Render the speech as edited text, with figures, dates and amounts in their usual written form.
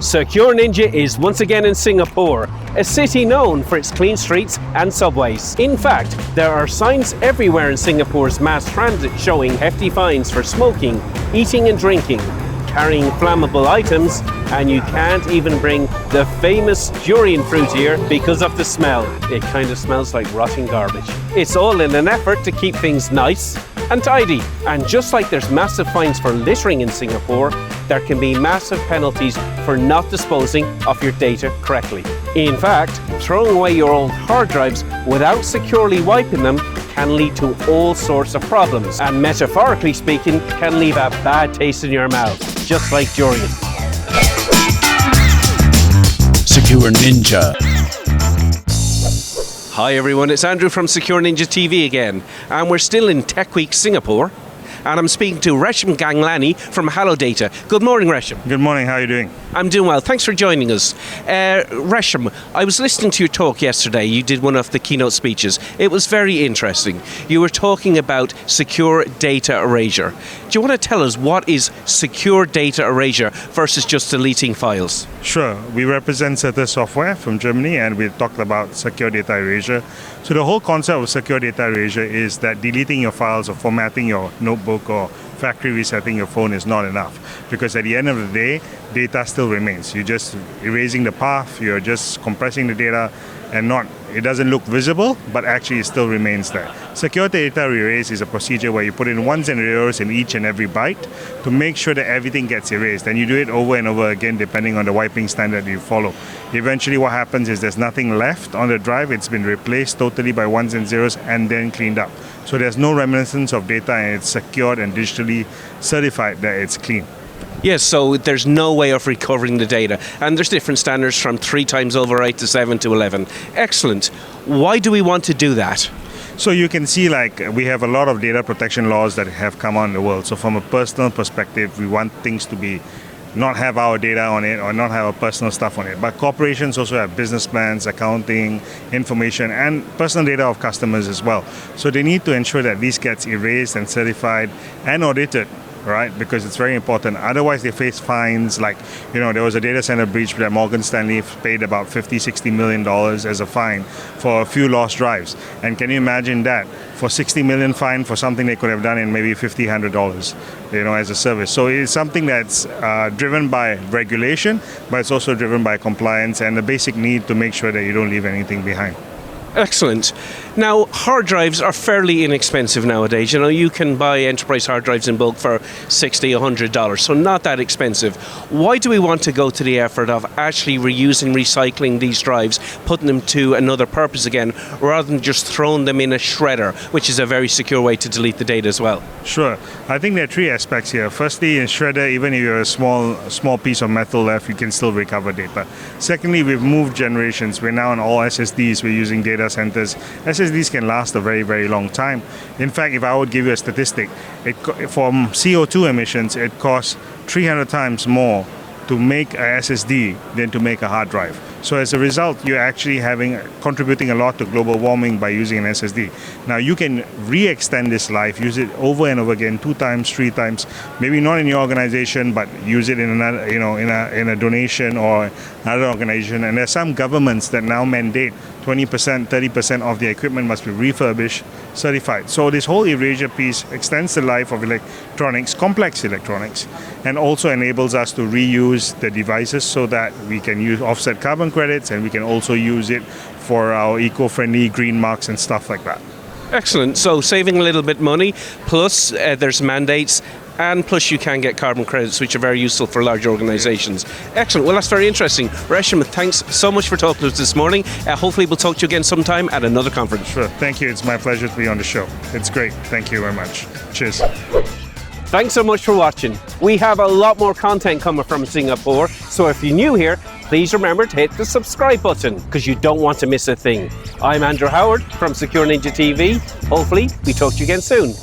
SecureNinja is once again in Singapore, a city known for its clean streets and subways. In fact, there are signs everywhere in Singapore's mass transit showing hefty fines for smoking, eating and drinking, carrying flammable items, and you can't even bring the famous durian fruit here because of the smell. It kind of smells like rotting garbage. It's all in an effort to keep things nice and tidy. And just like there's massive fines for littering in Singapore, there can be massive penalties for not disposing of your data correctly. In fact, throwing away your old hard drives without securely wiping them can lead to all sorts of problems, and metaphorically speaking, can leave a bad taste in your mouth, just like durian. Secure Ninja. Hi everyone, it's Andrew from SecureNinjaTV again, and we're still in TechWeek Singapore, and I'm speaking to Resham Ganglani from Holodata. Good morning, Resham. Good morning, how are you doing? I'm doing well, thanks for joining us. Resham, I was listening to your talk yesterday. You did one of the keynote speeches. It was very interesting. You were talking about secure data erasure. Do you want to tell us what is secure data erasure versus just deleting files? Sure, we represent Certus Software from Germany, and we talked about secure data erasure. So the whole concept of secure data erasure is that deleting your files or formatting your notebook or factory resetting your phone is not enough, because at the end of the day, data still remains. You're just erasing the path, you're just compressing the data, and it doesn't look visible, but actually it still remains there. Secure data erase is a procedure where you put in ones and zeros in each and every byte to make sure that everything gets erased, and you do it over and over again depending on the wiping standard you follow. Eventually what happens is there's nothing left on the drive, it's been replaced totally by ones and zeros and then cleaned up. So there's no reminiscence of data, and it's secured and digitally certified that it's clean. Yes, so there's no way of recovering the data. And there's different standards from 3 times overwrite to 7 to 11. Excellent. Why do we want to do that? So you can see, like, we have a lot of data protection laws that have come on in the world. So from a personal perspective, we want things to be not have our data on it or not have our personal stuff on it. But corporations also have business plans, accounting, information, and personal data of customers as well. So they need to ensure that this gets erased and certified and audited, right? Because it's very important. Otherwise, they face fines. Like, there was a data center breach that Morgan Stanley paid about $50-60 million as a fine for a few lost drives. And can you imagine that? For $60 million fine for something they could have done in maybe $50-100, as a service. So it's something that's driven by regulation, but it's also driven by compliance and the basic need to make sure that you don't leave anything behind. Excellent. Now, hard drives are fairly inexpensive nowadays. You can buy enterprise hard drives in bulk for $60-100, so not that expensive. Why do we want to go to the effort of actually reusing, recycling these drives, putting them to another purpose again, rather than just throwing them in a shredder, which is a very secure way to delete the data as well? Sure. I think there are 3 aspects here. Firstly, in shredder, even if you have a small piece of metal left, you can still recover data. Secondly, we've moved generations. We're now on all SSDs. We're using data centers. SSDs can last a very, very long time. In fact, if I would give you a statistic, from CO2 emissions, it costs 300 times more to make a SSD than to make a hard drive. So as a result, you're actually contributing a lot to global warming by using an SSD. Now you can re-extend this life, use it over and over again, 2 times, 3 times, maybe not in your organization, but use it in another, in a donation or another organization. And there's some governments that now mandate 20%, 30% of the equipment must be refurbished, certified. So this whole erasure piece extends the life of electronics, complex electronics, and also enables us to reuse the devices so that we can use offset carbon credits, and we can also use it for our eco-friendly green marks and stuff like that. Excellent. So saving a little bit money, plus there's mandates, and plus you can get carbon credits, which are very useful for large organizations. Excellent. Well, that's very interesting. Resham, thanks so much for talking to us this morning. Hopefully we'll talk to you again sometime at another conference. Sure. Thank you. It's my pleasure to be on the show. It's great. Thank you very much. Cheers. Thanks so much for watching. We have a lot more content coming from Singapore, so if you're new here, please remember to hit the subscribe button, because you don't want to miss a thing. I'm Andrew Howard from SecureNinjaTV. Hopefully we talk to you again soon.